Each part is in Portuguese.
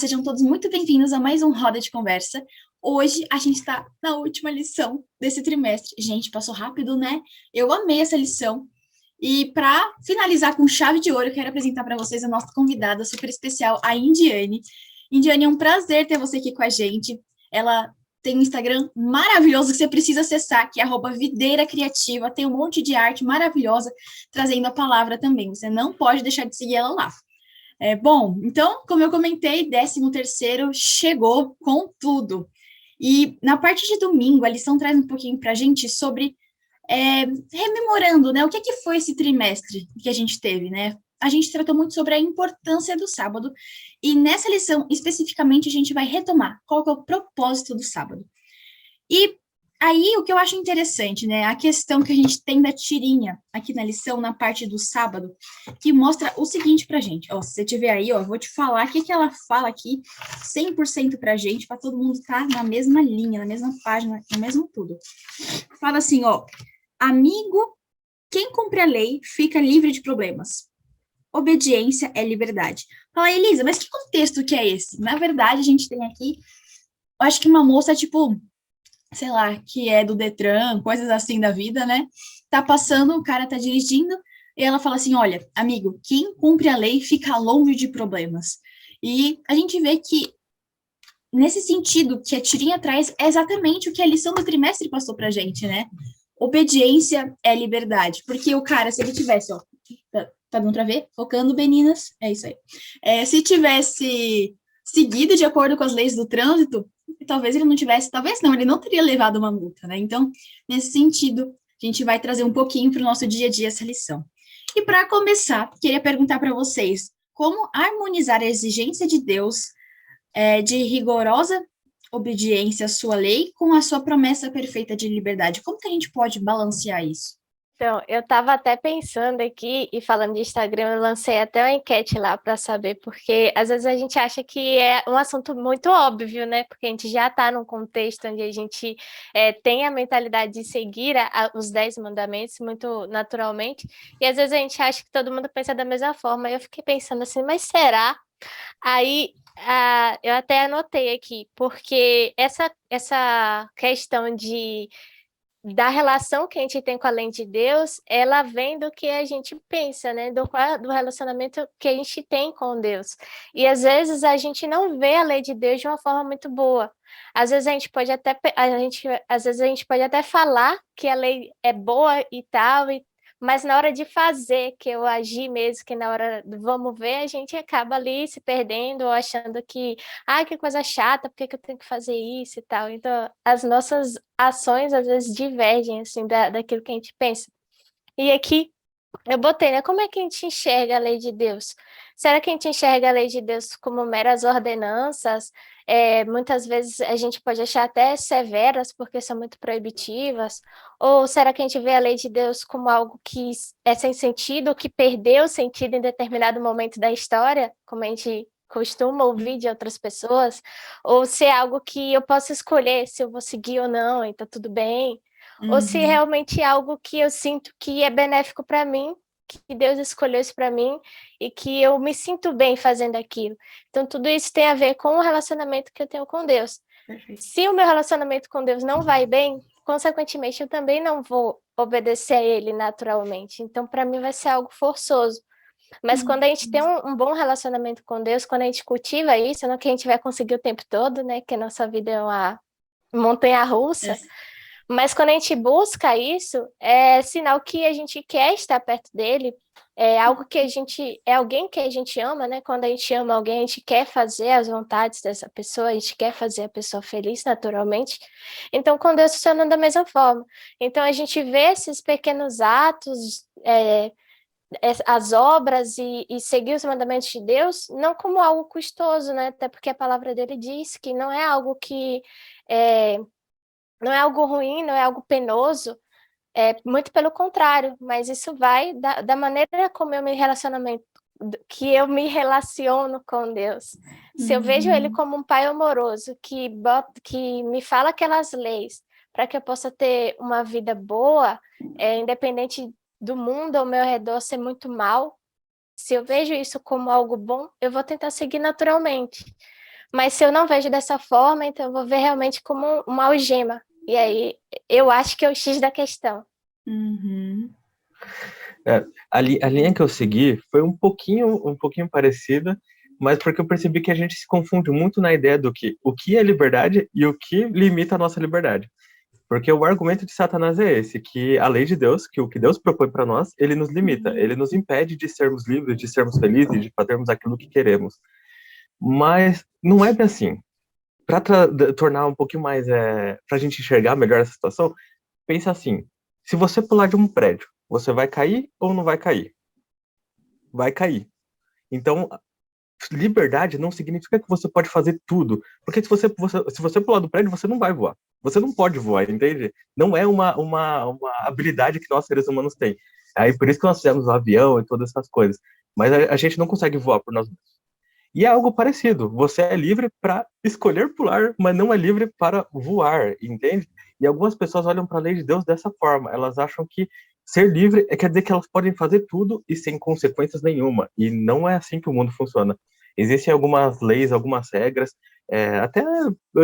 sejam todos muito bem-vindos a mais um Roda de Conversa. Hoje a gente está na última lição desse trimestre. Gente, passou rápido, né? Eu amei essa lição. E para finalizar com chave de ouro, eu quero apresentar para vocês a nossa convidada super especial, a Indiane. Indiane, é um prazer ter você aqui com a gente. Ela tem um Instagram maravilhoso que você precisa acessar, que é @videira criativa. Tem um monte de arte maravilhosa trazendo a palavra também. Você não pode deixar de seguir ela lá. Bom, então, como eu comentei, 13º chegou com tudo. E na parte de domingo, a lição traz um pouquinho para a gente sobre, rememorando, né, o que foi esse trimestre que a gente teve, né? A gente tratou muito sobre a importância do sábado, e nessa lição, especificamente, a gente vai retomar qual que é o propósito do sábado. E aí, o que eu acho interessante, né, a questão que a gente tem da tirinha aqui na lição, na parte do sábado, que mostra o seguinte pra gente, ó, se você tiver aí, ó, eu vou te falar o que ela fala aqui, 100% pra gente, para todo mundo estar na mesma linha, na mesma página, no mesmo tudo. Fala assim, ó, amigo, quem cumpre a lei fica livre de problemas. Obediência é liberdade. Fala, Elisa, mas que contexto que é esse? Na verdade, a gente tem aqui, eu acho que uma moça, tipo, sei lá, que é do Detran, coisas assim da vida, né? Tá passando, o cara tá dirigindo, e ela fala assim: olha, amigo, quem cumpre a lei fica longe de problemas. E a gente vê que, nesse sentido, que a tirinha traz é exatamente o que a lição do trimestre passou pra gente, né? Obediência é liberdade. Porque o cara, se ele tivesse, ó, tá dando pra ver? Focando, meninas, é isso aí. Se tivesse seguido de acordo com as leis do trânsito, talvez ele não tivesse, talvez não, ele não teria levado uma multa, né? Então, nesse sentido, a gente vai trazer um pouquinho para o nosso dia a dia essa lição. E para começar, queria perguntar para vocês como harmonizar a exigência de Deus de rigorosa obediência à sua lei com a sua promessa perfeita de liberdade. Como que a gente pode balancear isso? Então, eu estava até pensando aqui, e falando de Instagram, eu lancei até uma enquete lá para saber, porque às vezes a gente acha que é um assunto muito óbvio, né? Porque a gente já está num contexto onde a gente tem a mentalidade de seguir os 10 mandamentos muito naturalmente, e às vezes a gente acha que todo mundo pensa da mesma forma. Eu fiquei pensando assim, mas será? Aí eu até anotei aqui, porque essa questão da relação que a gente tem com a lei de Deus, ela vem do que a gente pensa, né? Do relacionamento que a gente tem com Deus. E às vezes a gente não vê a lei de Deus de uma forma muito boa. Às vezes a gente pode até às vezes a gente pode até falar que a lei é boa e tal, mas na hora de fazer, que eu agi mesmo, que na hora do vamos ver, a gente acaba ali se perdendo ou achando que, que coisa chata, por que eu tenho que fazer isso e tal. Então, as nossas ações às vezes divergem assim daquilo que a gente pensa. E aqui eu botei, né? Como é que a gente enxerga a lei de Deus? Será que a gente enxerga a lei de Deus como meras ordenanças? Muitas vezes a gente pode achar até severas, porque são muito proibitivas. Ou será que a gente vê a lei de Deus como algo que é sem sentido, que perdeu sentido em determinado momento da história, como a gente costuma ouvir de outras pessoas? Ou se é algo que eu posso escolher se eu vou seguir ou não, e tá tudo bem? Ou se Uhum. realmente é algo que eu sinto que é benéfico para mim, que Deus escolheu isso para mim e que eu me sinto bem fazendo aquilo. Então, tudo isso tem a ver com o relacionamento que eu tenho com Deus. Perfeito. Se o meu relacionamento com Deus não vai bem, consequentemente, eu também não vou obedecer a Ele naturalmente. Então, para mim, vai ser algo forçoso. Mas quando a gente tem um bom relacionamento com Deus, quando a gente cultiva isso, não que a gente vai conseguir o tempo todo, né? Que a nossa vida é uma montanha-russa, Yes. mas quando a gente busca isso, é sinal que a gente quer estar perto dele, é algo que é alguém que a gente ama, né? Quando a gente ama alguém, a gente quer fazer as vontades dessa pessoa, a gente quer fazer a pessoa feliz naturalmente. Então, com Deus funciona da mesma forma. Então, a gente vê esses pequenos atos, as obras e seguir os mandamentos de Deus, não como algo custoso, né? Até porque a palavra dele diz que não é algo que é, não é algo ruim, não é algo penoso, muito pelo contrário, mas isso vai da maneira como que eu me relaciono com Deus. Se eu vejo ele Uhum. como um pai amoroso que me fala aquelas leis para que eu possa ter uma vida boa, independente do mundo ao meu redor ser muito mal, se eu vejo isso como algo bom, eu vou tentar seguir naturalmente. Mas se eu não vejo dessa forma, então eu vou ver realmente como uma algema. E aí eu acho que é o X da questão. Uhum. A linha que eu segui foi um pouquinho parecida, mas porque eu percebi que a gente se confunde muito na ideia do que o que é liberdade e o que limita a nossa liberdade. Porque o argumento de Satanás é esse, que a lei de Deus, que o que Deus propõe para nós, ele nos limita, ele nos impede de sermos livres, de sermos felizes, de fazermos aquilo que queremos. Mas não é bem assim. Para tornar um pouquinho mais, para a gente enxergar melhor essa situação, pensa assim: se você pular de um prédio, você vai cair ou não vai cair? Vai cair. Então, liberdade não significa que você pode fazer tudo. Porque se você pular do prédio, você não vai voar. Você não pode voar, entende? Não é uma habilidade que nós seres humanos temos. Aí por isso que nós fizemos o avião e todas essas coisas. Mas a gente não consegue voar por nós mesmos. E é algo parecido. Você é livre para escolher pular, mas não é livre para voar, entende? E algumas pessoas olham para a lei de Deus dessa forma. Elas acham que ser livre quer dizer que elas podem fazer tudo e sem consequências nenhuma. E não é assim que o mundo funciona. Existem algumas leis, algumas regras, até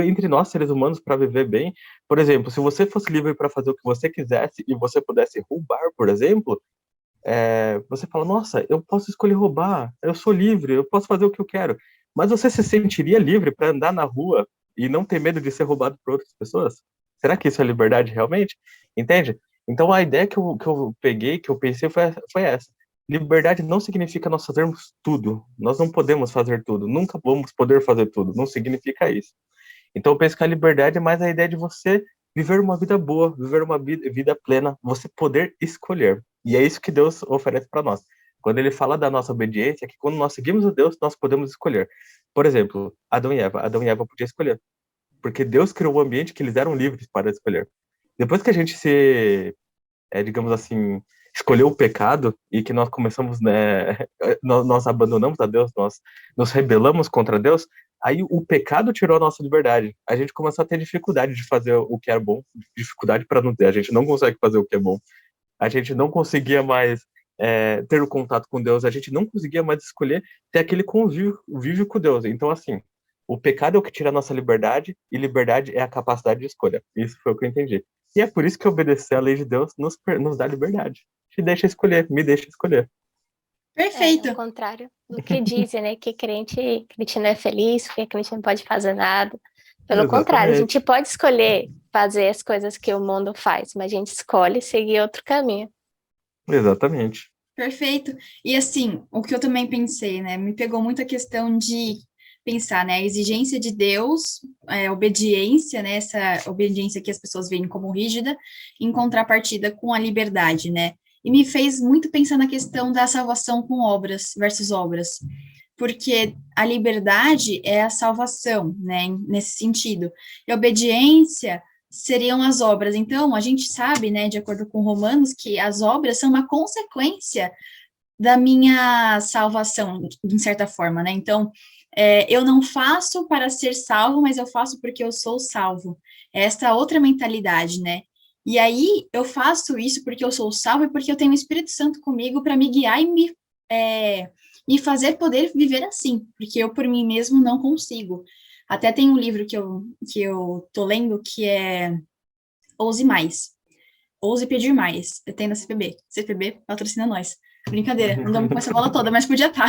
entre nós, seres humanos, para viver bem. Por exemplo, se você fosse livre para fazer o que você quisesse e você pudesse roubar, por exemplo, você fala, nossa, eu posso escolher roubar, eu sou livre, eu posso fazer o que eu quero. Mas você se sentiria livre para andar na rua e não ter medo de ser roubado por outras pessoas? Será que isso é liberdade realmente? Entende? Então a ideia que eu peguei, que eu pensei foi essa. Liberdade não significa nós fazermos tudo. Nós não podemos fazer tudo. Nunca vamos poder fazer tudo. Não significa isso. Então eu penso que a liberdade é mais a ideia de você viver uma vida boa, viver uma vida plena, você poder escolher. E é isso que Deus oferece para nós. Quando ele fala da nossa obediência, é que quando nós seguimos o Deus, nós podemos escolher. Por exemplo, Adão e Eva. Adão e Eva podiam escolher, porque Deus criou um ambiente que eles eram livres para escolher. Depois que a gente digamos assim, escolheu o pecado e que nós começamos, né, nós abandonamos a Deus, nós nos rebelamos contra Deus, aí o pecado tirou a nossa liberdade. A gente começou a ter dificuldade de fazer o que era bom, dificuldade para não ter. A gente não consegue fazer o que é bom. A gente não conseguia mais ter o contato com Deus. A gente não conseguia mais escolher ter aquele convívio com Deus. Então, assim, o pecado é o que tira a nossa liberdade e liberdade é a capacidade de escolha. Isso foi o que eu entendi. E é por isso que obedecer à lei de Deus nos dá liberdade. Te deixa escolher, me deixa escolher. Perfeito. Ao contrário do que dizem, né? Que crente não é feliz, que crente não pode fazer nada. Pelo contrário, a gente pode escolher fazer as coisas que o mundo faz, mas a gente escolhe seguir outro caminho. Exatamente. Perfeito. E assim, o que eu também pensei, né? Me pegou muito a questão de pensar, né? A exigência de Deus, a obediência, né? Essa obediência que as pessoas veem como rígida, em contrapartida com a liberdade, né? E me fez muito pensar na questão da salvação com obras versus obras. Porque a liberdade é a salvação, né? Nesse sentido. E a obediência seriam as obras. Então, a gente sabe, né, de acordo com Romanos, que as obras são uma consequência da minha salvação, de certa forma, né? Então, eu não faço para ser salvo, mas eu faço porque eu sou salvo. Esta outra mentalidade, né? E aí, eu faço isso porque eu sou salvo e porque eu tenho o Espírito Santo comigo para me guiar e me fazer poder viver assim, porque eu por mim mesmo não consigo. Até tem um livro que eu tô lendo que é Ouse Mais. Ouse Pedir Mais. Tem na CPB. CPB patrocina nós. Brincadeira, não damos com essa bola toda, mas podia estar.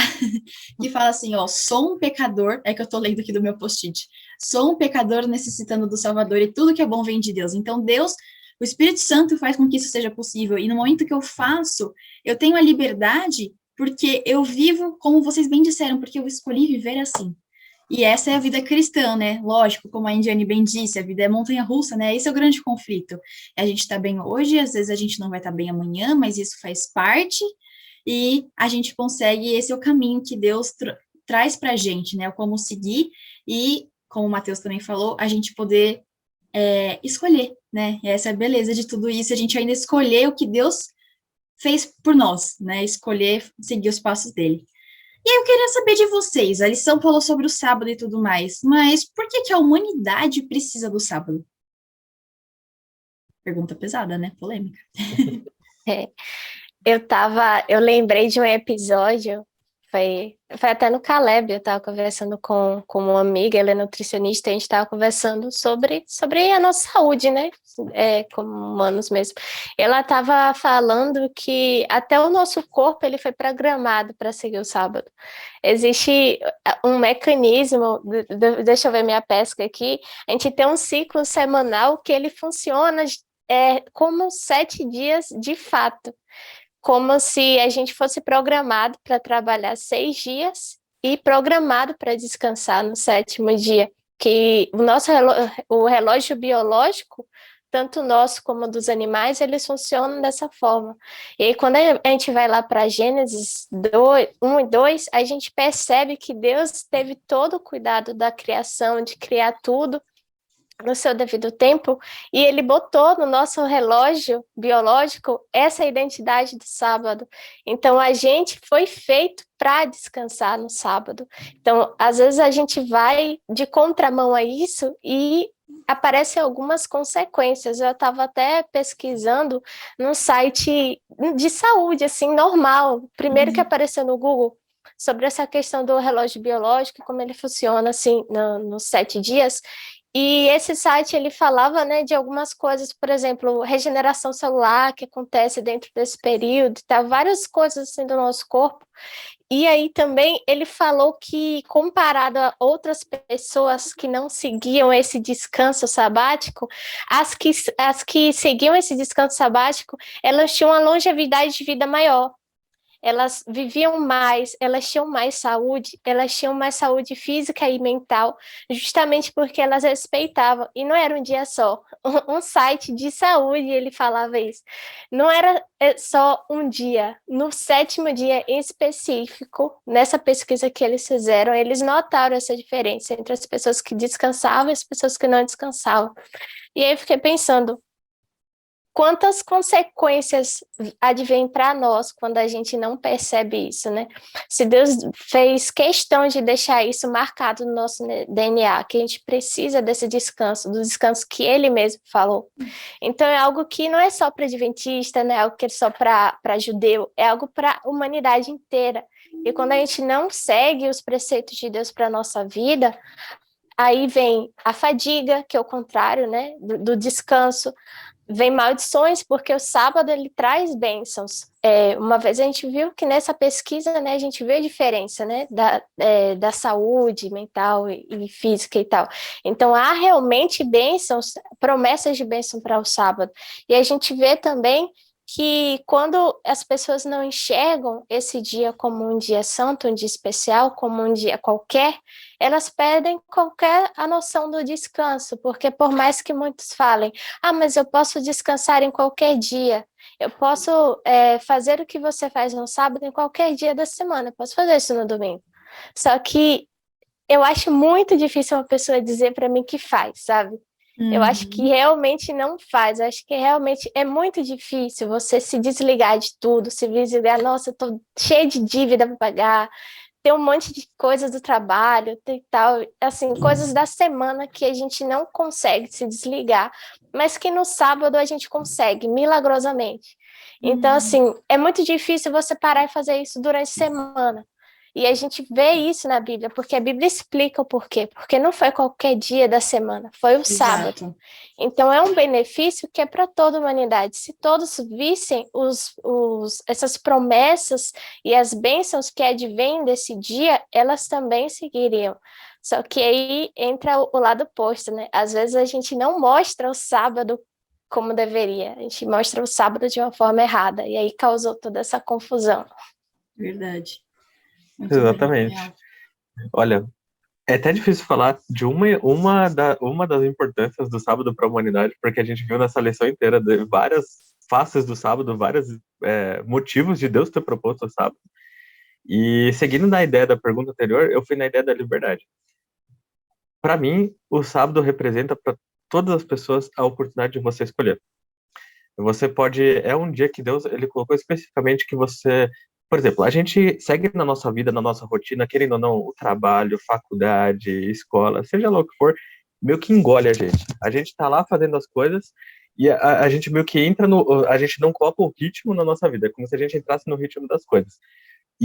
Que fala assim, ó, sou um pecador, é que eu tô lendo aqui do meu post-it. Sou um pecador necessitando do Salvador e tudo que é bom vem de Deus. Então, Deus, o Espírito Santo faz com que isso seja possível. E no momento que eu faço, eu tenho a liberdade porque eu vivo, como vocês bem disseram, porque eu escolhi viver assim. E essa é a vida cristã, né? Lógico, como a Indiane bem disse, a vida é montanha-russa, né? Esse é o grande conflito. A gente está bem hoje, às vezes a gente não vai estar bem amanhã, mas isso faz parte e a gente consegue, esse é o caminho que Deus traz para a gente, né? O como seguir e, como o Matheus também falou, a gente poder escolher, né? E essa é a beleza de tudo isso, a gente ainda escolher o que Deus fez por nós, né? Escolher seguir os passos dele. E aí eu queria saber de vocês, a lição falou sobre o sábado e tudo mais, mas por que que a humanidade precisa do sábado? Pergunta pesada, né? Polêmica. Eu lembrei de um episódio Foi até no Caleb, eu estava conversando com uma amiga, ela é nutricionista, e a gente estava conversando sobre a nossa saúde, né? Como humanos mesmo. Ela estava falando que até o nosso corpo ele foi programado para seguir o sábado. Existe um mecanismo, deixa eu ver minha pesca aqui, a gente tem um ciclo semanal que ele funciona como 7 dias de fato, como se a gente fosse programado para trabalhar 6 dias e programado para descansar no 7º dia, que o relógio biológico, tanto nosso como dos animais, eles funcionam dessa forma. E aí, quando a gente vai lá para Gênesis 1 e 2, a gente percebe que Deus teve todo o cuidado da criação, de criar tudo no seu devido tempo, e ele botou no nosso relógio biológico essa identidade do sábado. Então, a gente foi feito para descansar no sábado. Então, às vezes a gente vai de contramão a isso e aparecem algumas consequências. Eu estava até pesquisando num site de saúde, assim, normal. Primeiro que apareceu no Google, sobre essa questão do relógio biológico, como ele funciona, assim, nos 7 dias. E esse site, ele falava, né, de algumas coisas, por exemplo, regeneração celular que acontece dentro desse período, tá, várias coisas assim do nosso corpo. E aí também ele falou que, comparado a outras pessoas que não seguiam esse descanso sabático, as que seguiam esse descanso sabático, elas tinham uma longevidade de vida maior. Elas viviam mais, elas tinham mais saúde física e mental, justamente porque elas respeitavam, e não era um dia só, um site de saúde, ele falava isso, não era só um dia, no 7º dia em específico, nessa pesquisa que eles fizeram, eles notaram essa diferença entre as pessoas que descansavam e as pessoas que não descansavam, e aí eu fiquei pensando, quantas consequências advêm para nós quando a gente não percebe isso, né? Se Deus fez questão de deixar isso marcado no nosso DNA, que a gente precisa desse descanso, do descanso que Ele mesmo falou. Então é algo que não é só para adventista, não é algo que é só para judeu, é algo para a humanidade inteira. E quando a gente não segue os preceitos de Deus para a nossa vida, aí vem a fadiga, que é o contrário, né, do descanso, vem maldições, porque o sábado ele traz bênçãos. Uma vez a gente viu que nessa pesquisa, né, a gente vê a diferença, né, da saúde mental e física e tal. Então, há realmente bênçãos, promessas de bênção para o sábado. E a gente vê também que quando as pessoas não enxergam esse dia como um dia santo, um dia especial, como um dia qualquer, elas perdem a noção do descanso, porque por mais que muitos falem, mas eu posso descansar em qualquer dia, eu posso fazer o que você faz no sábado em qualquer dia da semana, eu posso fazer isso no domingo. Só que eu acho muito difícil uma pessoa dizer para mim que faz, sabe? Eu acho que realmente não faz, eu acho que realmente é muito difícil você se desligar de tudo, se desligar, nossa, eu tô cheia de dívida para pagar, tem um monte de coisas do trabalho e tal, assim, coisas da semana que a gente não consegue se desligar, mas que no sábado a gente consegue, milagrosamente. Então, assim, é muito difícil você parar e fazer isso durante a semana. E a gente vê isso na Bíblia, porque a Bíblia explica o porquê. Porque não foi qualquer dia da semana, foi o sábado. Então é um benefício que é para toda a humanidade. Se todos vissem essas promessas e as bênçãos que advêm desse dia, elas também seguiriam. Só que aí entra o lado oposto, né? Às vezes a gente não mostra o sábado como deveria. A gente mostra o sábado de uma forma errada. E aí causou toda essa confusão. Verdade. Muito Exatamente. bem, Olha, é até difícil falar de uma das importâncias do sábado para a humanidade, porque a gente viu nessa lição inteira de várias faces do sábado, vários motivos de Deus ter proposto o sábado. E seguindo na ideia da pergunta anterior, eu fui na ideia da liberdade. Para mim, o sábado representa para todas as pessoas a oportunidade de você escolher. Você pode, é um dia que Deus ele colocou especificamente que você, por exemplo, a gente segue na nossa vida, na nossa rotina, querendo ou não, o trabalho, faculdade, escola, seja lá o que for, meio que engole a gente. A gente tá lá fazendo as coisas e a gente meio que entra a gente não coloca o ritmo na nossa vida, é como se a gente entrasse no ritmo das coisas.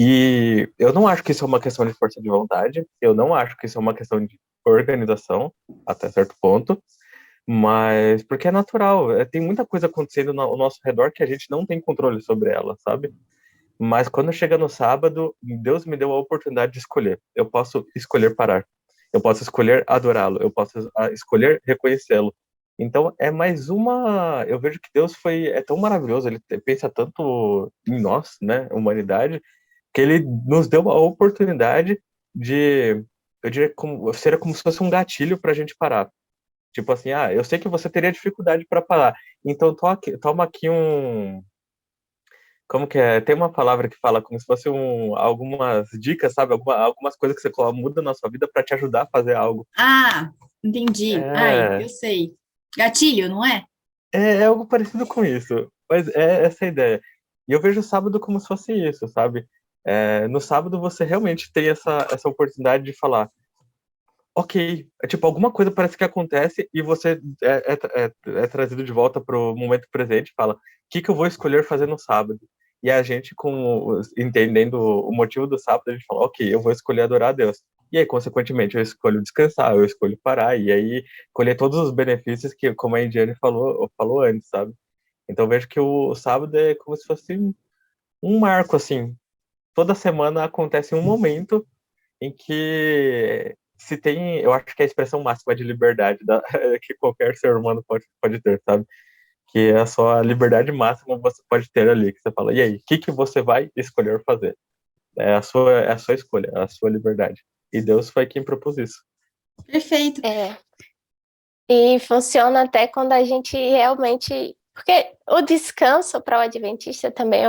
E eu não acho que isso é uma questão de força de vontade, eu não acho que isso é uma questão de organização, até certo ponto, mas porque é natural, tem muita coisa acontecendo ao nosso redor que a gente não tem controle sobre ela, sabe? Mas quando chega no sábado, Deus me deu a oportunidade de escolher. Eu posso escolher parar. Eu posso escolher adorá-lo. Eu posso escolher reconhecê-lo. Então é mais uma. Eu vejo que Deus é tão maravilhoso. Ele pensa tanto em nós, né, humanidade, que ele nos deu a oportunidade de, eu diria, seria como se fosse um gatilho para a gente parar. Tipo assim, eu sei que você teria dificuldade para parar. Então toma aqui um. Como que é? Tem uma palavra que fala como se fosse algumas dicas, sabe? Algumas coisas que você muda na sua vida para te ajudar a fazer algo. Ah, entendi. Ai, É, eu sei. Gatilho, não é? é algo parecido com isso, mas é essa a ideia. E eu vejo o sábado como se fosse isso, sabe? No sábado você realmente tem essa oportunidade de falar, ok, tipo, alguma coisa parece que acontece e você é trazido de volta pro momento presente e fala, o que eu vou escolher fazer no sábado? E a gente, entendendo o motivo do sábado, a gente fala, ok, eu vou escolher adorar a Deus. E aí, consequentemente, eu escolho descansar, eu escolho parar, e aí colher todos os benefícios que, como a Indiane falou antes, sabe? Então, eu vejo que o sábado é como se fosse um marco, assim. Toda semana acontece um momento em que se tem, eu acho que é a expressão máxima de liberdade que qualquer ser humano pode ter, sabe? Que é só a liberdade máxima que você pode ter ali, que você fala, e aí, o que você vai escolher fazer? É a sua escolha, é a sua liberdade. E Deus foi quem propôs isso. Perfeito. E funciona até quando a gente realmente. Porque o descanso para o adventista também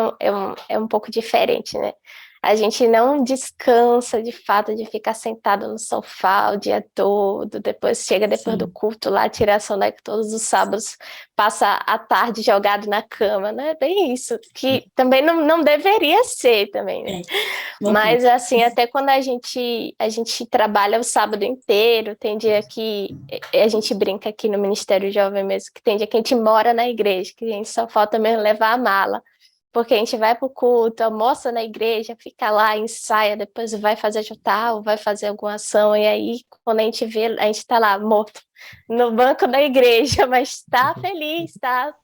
é um pouco diferente, né? A gente não descansa de fato de ficar sentado no sofá o dia todo, depois chega depois do Sim. culto lá, tira a soneca todos os sábados, passa a tarde jogado na cama, né? Bem isso, que também não deveria ser também, né? É. Bom Mas ponto. assim, até quando a gente trabalha o sábado inteiro, tem dia que a gente brinca aqui no Ministério Jovem mesmo, que tem dia que a gente mora na igreja, que a gente só falta mesmo levar a mala, porque a gente vai pro culto, almoça na igreja, fica lá, ensaia, depois vai fazer jantar ou vai fazer alguma ação, e aí quando a gente vê, a gente tá lá morto no banco da igreja, mas tá feliz, tá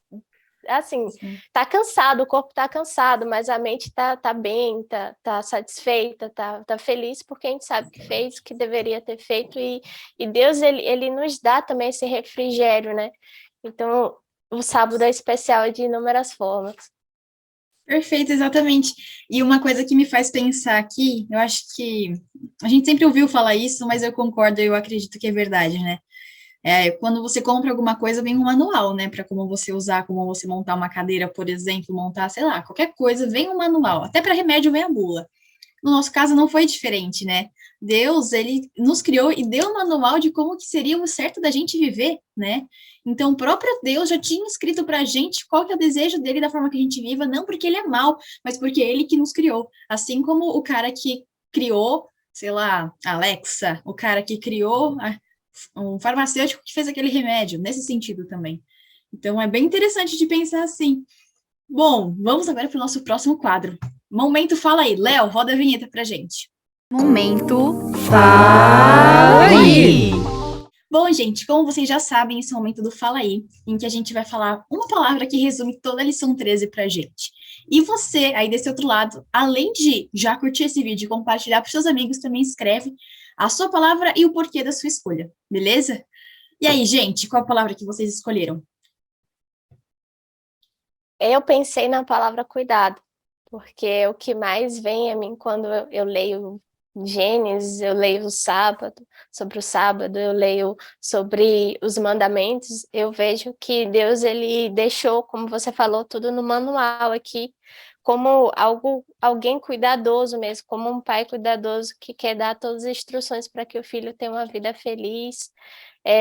assim, Sim. tá cansado, o corpo tá cansado, mas a mente tá bem, tá satisfeita, tá feliz, porque a gente sabe que fez o que deveria ter feito, e Deus, ele nos dá também esse refrigério, né? Então, o sábado é especial de inúmeras formas. Perfeito, exatamente. E uma coisa que me faz pensar aqui, eu acho que a gente sempre ouviu falar isso, mas eu concordo, eu acredito que é verdade, né? Quando você compra alguma coisa, vem um manual, né? Para como você usar, como você montar uma cadeira, por exemplo, montar, sei lá, qualquer coisa, vem um manual. Até para remédio vem a bula. No nosso caso não foi diferente, né? Deus, ele nos criou e deu um manual de como que seria o certo da gente viver, né? Então, o próprio Deus já tinha escrito para a gente qual que é o desejo dele da forma que a gente viva, não porque ele é mau, mas porque é ele que nos criou. Assim como o cara que criou, sei lá, Alexa, o cara que criou um farmacêutico que fez aquele remédio, nesse sentido também. Então, é bem interessante de pensar assim. Bom, vamos agora para o nosso próximo quadro. Momento Fala Aí. Léo, roda a vinheta pra gente. Momento Fala Aí! Bom, gente, como vocês já sabem, esse é o momento do Fala Aí, em que a gente vai falar uma palavra que resume toda a lição 13 pra gente. E você, aí desse outro lado, além de já curtir esse vídeo e compartilhar para seus amigos, também escreve a sua palavra e o porquê da sua escolha, beleza? E aí, gente, qual a palavra que vocês escolheram? Eu pensei na palavra cuidado, porque o que mais vem a mim quando eu leio Gênesis, eu leio o sábado, sobre o sábado, eu leio sobre os mandamentos, eu vejo que Deus, ele deixou, como você falou, tudo no manual aqui, como alguém cuidadoso mesmo, como um pai cuidadoso que quer dar todas as instruções para que o filho tenha uma vida feliz,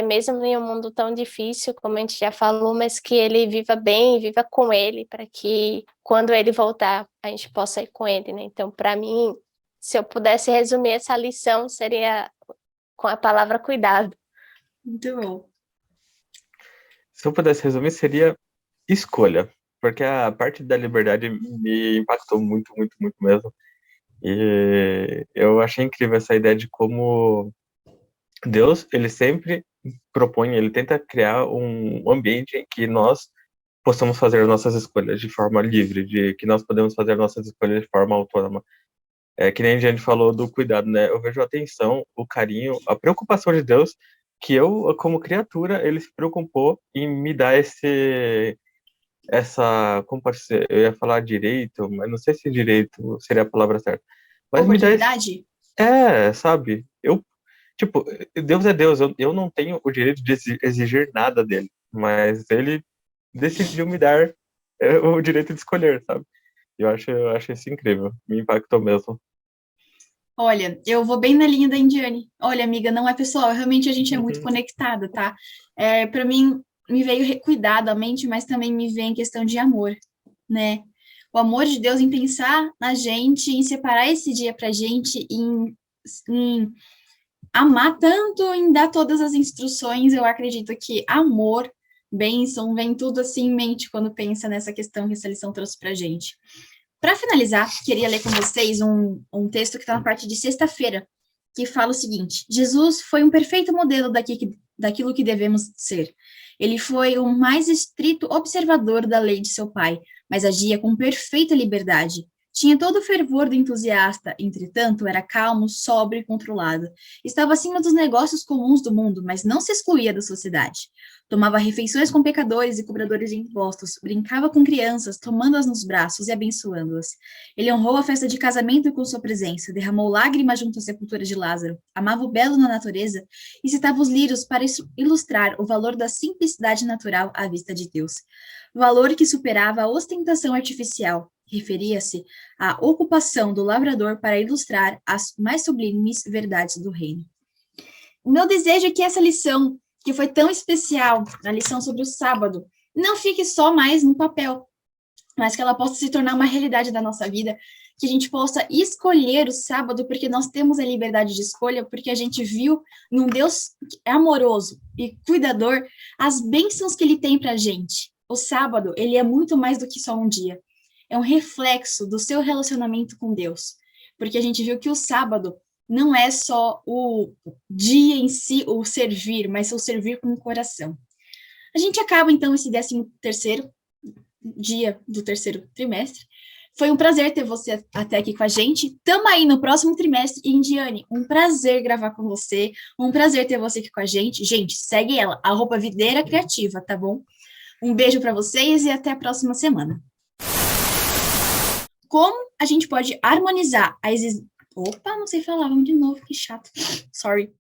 mesmo em um mundo tão difícil, como a gente já falou, mas que ele viva bem, viva com ele, para que quando ele voltar, a gente possa ir com ele, né? Então, para mim, se eu pudesse resumir essa lição, seria com a palavra cuidado. Muito bom. Se eu pudesse resumir, seria escolha, porque a parte da liberdade me impactou muito, muito, muito mesmo. E eu achei incrível essa ideia de como Deus, ele sempre propõe, ele tenta criar um ambiente em que nós possamos fazer nossas escolhas de forma livre, de que nós podemos fazer nossas escolhas de forma autônoma. É que nem a gente falou do cuidado, né? Eu vejo a atenção, o carinho, a preocupação de Deus, que eu, como criatura, ele se preocupou em me dar como pode ser, eu ia falar direito, mas não sei se direito seria a palavra certa, mas me dá Oportunidade? sabe? Tipo, Deus é Deus, eu não tenho o direito de exigir nada dele, mas ele decidiu me dar o direito de escolher, sabe? Eu acho isso incrível, me impactou mesmo. Olha, eu vou bem na linha da Indiane. Olha, amiga, não é pessoal, realmente a gente é muito Uhum. conectada, tá? Para mim, me veio cuidado à mente, mas também me vem questão de amor, né? O amor de Deus em pensar na gente, em separar esse dia pra gente, em amar tanto, em dar todas as instruções. Eu acredito que amor, bênção, vem tudo assim em mente quando pensa nessa questão que essa lição trouxe pra gente. Para finalizar, queria ler com vocês um texto que está na parte de sexta-feira, que fala o seguinte: Jesus foi um perfeito modelo daquilo que devemos ser. Ele foi o mais estrito observador da lei de seu pai, mas agia com perfeita liberdade. Tinha todo o fervor do entusiasta, entretanto, era calmo, sóbrio e controlado. Estava acima dos negócios comuns do mundo, mas não se excluía da sociedade. Tomava refeições com pecadores e cobradores de impostos, brincava com crianças, tomando-as nos braços e abençoando-as. Ele honrou a festa de casamento com sua presença, derramou lágrimas junto à sepultura de Lázaro, amava o belo na natureza e citava os lírios para ilustrar o valor da simplicidade natural à vista de Deus. Valor que superava a ostentação artificial. Referia-se à ocupação do lavrador para ilustrar as mais sublimes verdades do reino. O meu desejo é que essa lição, que foi tão especial, a lição sobre o sábado, não fique só mais no papel, mas que ela possa se tornar uma realidade da nossa vida, que a gente possa escolher o sábado, porque nós temos a liberdade de escolha, porque a gente viu num Deus amoroso e cuidador as bênçãos que ele tem para a gente. O sábado, ele é muito mais do que só um dia. É um reflexo do seu relacionamento com Deus, porque a gente viu que o sábado não é só o dia em si, o servir, mas o servir com o coração. A gente acaba, então, esse 13º dia do terceiro trimestre. Foi um prazer ter você até aqui com a gente. Tamo aí no próximo trimestre. E, Indiane, um prazer gravar com você. Um prazer ter você aqui com a gente. Gente, segue ela, @Videira Criativa, tá bom? Um beijo para vocês e até a próxima semana. Como a gente pode harmonizar a existência... Opa, não sei falar, vamos de novo, que chato. Sorry.